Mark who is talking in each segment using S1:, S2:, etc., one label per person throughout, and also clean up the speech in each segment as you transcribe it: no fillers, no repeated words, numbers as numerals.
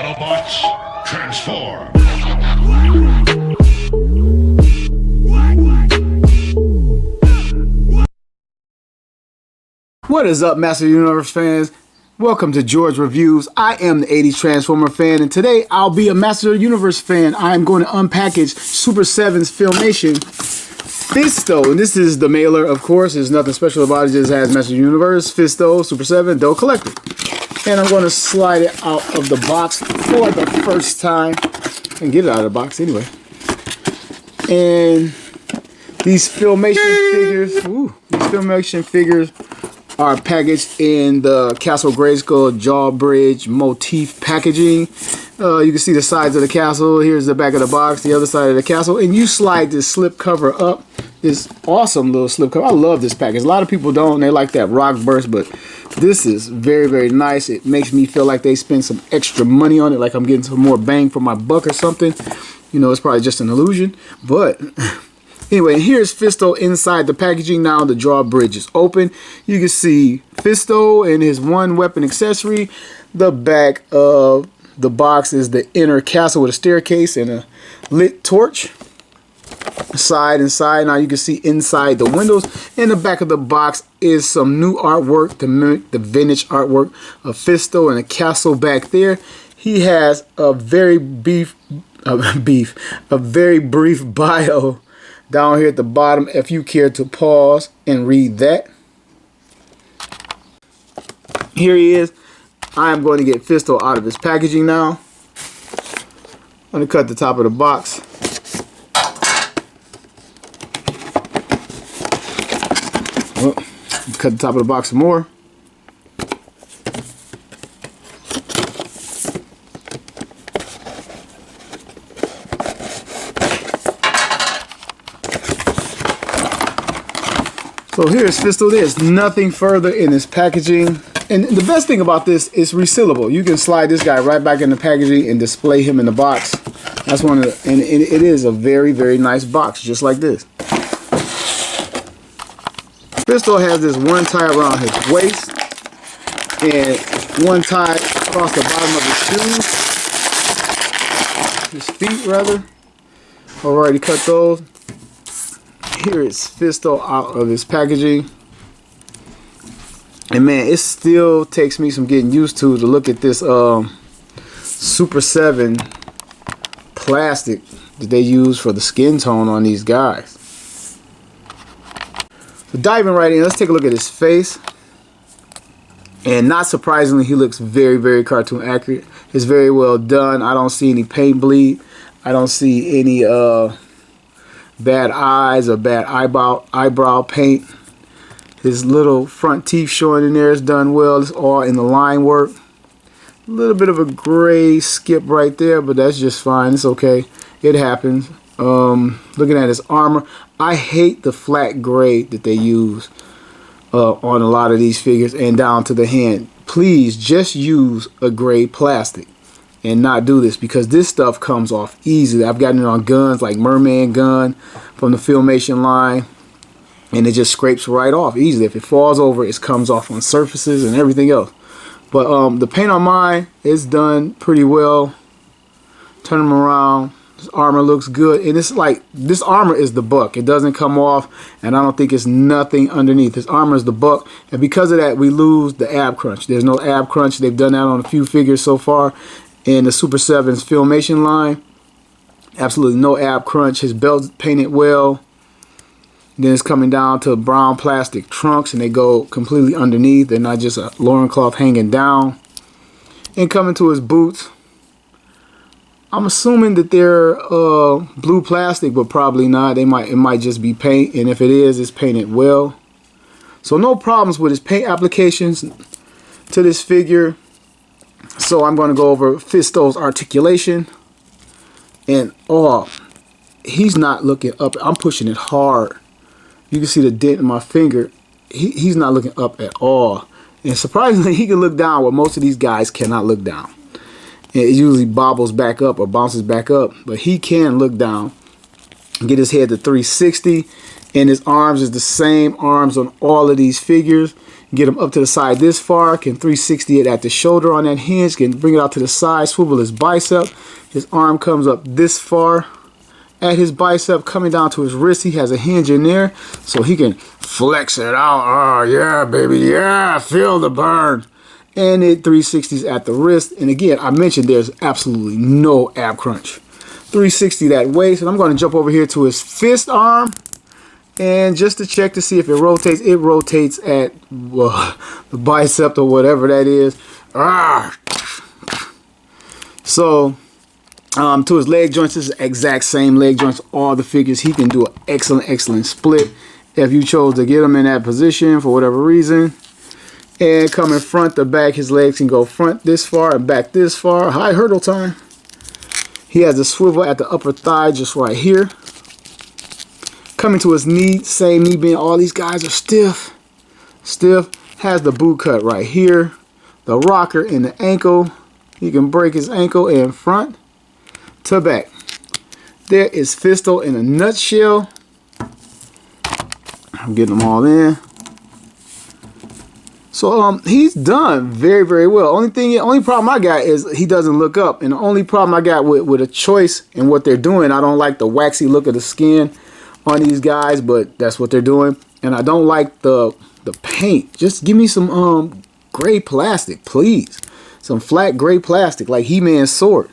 S1: Autobots, transform!
S2: What is up, Master Universe fans? Welcome to George Reviews. I am the 80s Transformer fan, and today I'll be a Master Universe fan. I am going to unpackage Super 7's Filmation Fisto, and this is the mailer, of course. There's nothing special about it. It just has Master Universe, Fisto, Super 7, Don't Collect It. And I'm going to slide it out of the box for the first time and get it out of the box anyway. And these Filmation figures are packaged in the Castle Grayskull Jawbridge motif packaging. You can see the sides of the castle. Here's the back of the box, the other side of the castle, and you slide this slip cover up. This awesome little slip cover. I love this package. A lot of people don't. They like that rock burst, but this is very, very nice. It makes me feel like they spend some extra money on it, like I'm getting some more bang for my buck or something. You know, it's probably just an illusion, but anyway, here's Fisto inside the packaging. Now the drawbridge is open. You can see Fisto and his one weapon accessory. The back of the box is the inner castle with a staircase and a lit torch. Side and side. Now you can see inside the windows. In the back of the box is some new artwork to mimic the vintage artwork of Fisto and a castle back there. He has a very brief bio down here at the bottom if you care to pause and read that. Here he is. I am going to get Fisto out of his packaging now. I'm going to cut the top of the box. Oh, cut the top of the box some more. So here's Fisto. There's nothing further in this packaging. And the best thing about this is resealable. You can slide this guy right back in the packaging and display him in the box. That's one of the, and it is a very, very nice box, just like this. Fisto has this one tie around his waist and one tie across the bottom of his shoes. His feet, rather. I've already cut those. Here is Fisto out of his packaging. And man, it still takes me some getting used to look at this Super 7 plastic that they use for the skin tone on these guys. So diving right in, let's take a look at his face. And not surprisingly, he looks very, very cartoon accurate. It's very well done. I don't see any paint bleed. I don't see any bad eyes or bad eyebrow paint. His little front teeth showing in there is done well. It's all in the line work. A little bit of a gray skip right there, but that's just fine. It's okay. It happens. Looking at his armor, I hate the flat gray that they use on a lot of these figures and down to the hand. Please just use a gray plastic and not do this, because this stuff comes off easily. I've gotten it on guns like Merman gun from the Filmation line, and it just scrapes right off easily. If it falls over, it comes off on surfaces and everything else. But the paint on mine is done pretty well. Turn them around. This armor looks good, and it's like this armor is the buck. It doesn't come off, and I don't think it's nothing underneath. This armor is the buck, and because of that, we lose the ab crunch. There's no ab crunch. They've done that on a few figures so far in the Super 7's Filmation line. Absolutely no ab crunch. His belt's painted well. Then it's coming down to brown plastic trunks, and they go completely underneath. They're not just a loincloth hanging down. And coming to his boots, I'm assuming that they're blue plastic, but probably not. It might just be paint, and if it is, it's painted well. So no problems with his paint applications to this figure. So I'm going to go over Fisto's articulation, and he's not looking up. I'm pushing it hard. You can see the dent in my finger. He's not looking up at all. And surprisingly, he can look down where most of these guys cannot look down. And it usually bobbles back up or bounces back up. But he can look down and get his head to 360. And his arms is the same arms on all of these figures. Get him up to the side this far. Can 360 it at the shoulder on that hinge. Can bring it out to the side. Swivel his bicep. His arm comes up this far at his bicep, coming down to his wrist. He has a hinge in there, so he can flex it out. Oh yeah, baby, yeah, feel the burn. And it 360s at the wrist. And again, I mentioned there's absolutely no ab crunch. 360 that waist. And I'm going to jump over here to his fist arm. And just to check to see if it rotates at the bicep or whatever that is. So, to his leg joints, this is the exact same leg joints, all the figures. He can do an excellent split if you chose to get him in that position for whatever reason. And coming front to back, his legs can go front this far and back this far. High hurdle time. He has a swivel at the upper thigh just right here. Coming to his knee, same knee bend. All these guys are stiff. Has the boot cut right here. The rocker in the ankle. He can break his ankle in front to back. There is Fisto in a nutshell. I'm getting them all in. So he's done very well. Only problem I got is he doesn't look up. And the only problem I got with a choice in what they're doing, I don't like the waxy look of the skin on these guys, but that's what they're doing. And I don't like the paint. Just give me some gray plastic, please. Some flat gray plastic like He-Man's sword.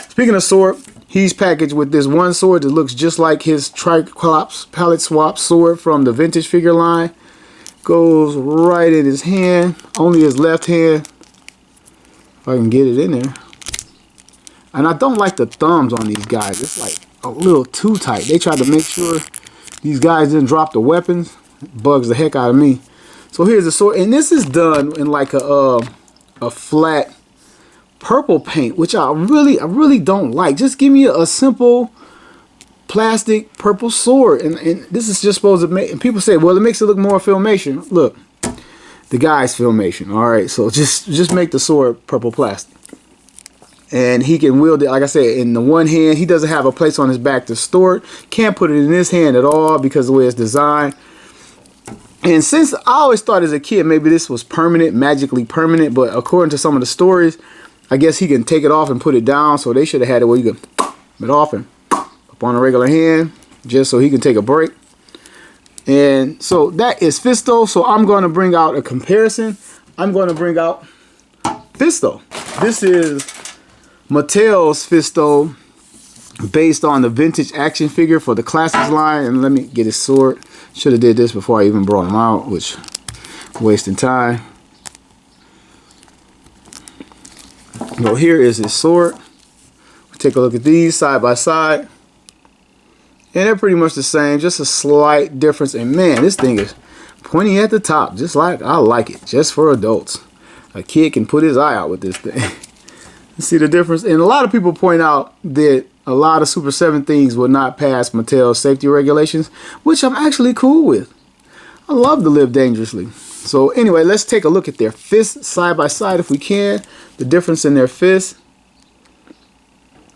S2: Speaking of sword, he's packaged with this one sword that looks just like his Triclops palette swap sword from the vintage figure line. Goes right in his hand, only his left hand, if I can get it in there. And I don't like the thumbs on these guys. It's like a little too tight. They tried to make sure these guys didn't drop the weapons. It bugs the heck out of me. So here's the sword, and this is done in like a flat purple paint, which I really don't like. Just give me a simple plastic purple sword, and this is just supposed to make, and people say, well, it makes it look more Filmation. Look, the guy's Filmation. All right, so just make the sword purple plastic, and he can wield it, like I said, in the one hand. He doesn't have a place on his back to store it. Can't put it in his hand at all because of the way it's designed. And since I always thought as a kid maybe this was permanent, magically permanent, but according to some of the stories, I guess he can take it off and put it down. So they should have had it where you can put it off and on a regular hand, just so he can take a break. And so that is Fisto. So I'm going to bring out a comparison. I'm going to bring out Fisto. This is Mattel's Fisto, based on the vintage action figure for the classics line. And let me get his sword. Should have did this before I even brought him out, which wasting time. So here is his sword. Take a look at these side by side. And they're pretty much the same, just a slight difference. And man, this thing is pointy at the top, just like I like it, just for adults. A kid can put his eye out with this thing. You see the difference? And a lot of people point out that a lot of Super 7 things will not pass Mattel's safety regulations, which I'm actually cool with. I love to live dangerously. So anyway, let's take a look at their fists side by side if we can. The difference in their fists.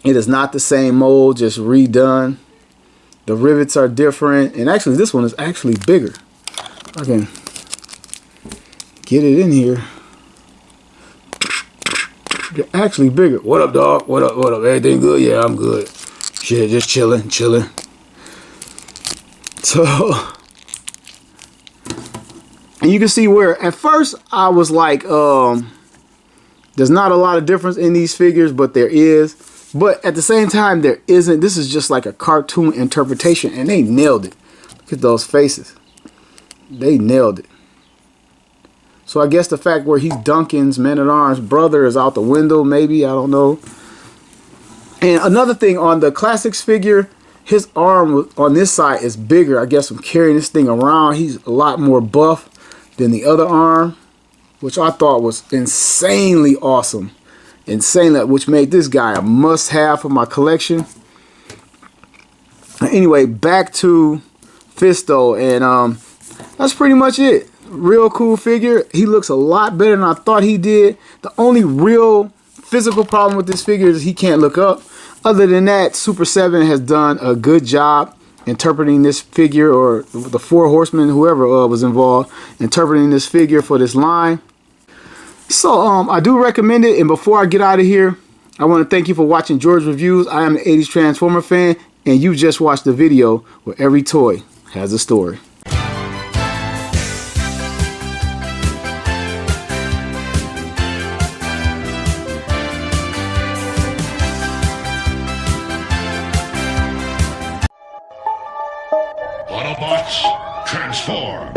S2: It is not the same mold, just redone. The rivets are different, and actually this one is actually bigger. I can get it in here. They're actually bigger. What up, dog? What up? What up? Everything good? Yeah, I'm good. Shit, just chilling. So, and you can see where at first I was like, there's not a lot of difference in these figures, but there is. But at the same time, there isn't. This is just like a cartoon interpretation, and they nailed it. Look at those faces. They nailed it. So I guess the fact where he's Duncan's Man-at-Arms brother is out the window, maybe. I don't know. And another thing, on the classics figure, his arm on this side is bigger. I guess from carrying this thing around, he's a lot more buff than the other arm, which I thought was insanely awesome. Which made this guy a must-have for my collection. Anyway, back to Fisto, and that's pretty much it. Real cool figure. He looks a lot better than I thought he did. The only real physical problem with this figure is he can't look up. Other than that, Super 7 has done a good job interpreting this figure, or the four horsemen, whoever was involved, interpreting this figure for this line. So I do recommend it. And before I get out of here, I want to thank you for watching George Reviews. I am an 80s Transformer fan, and you just watched the video where every toy has a story.
S1: Autobots, transform!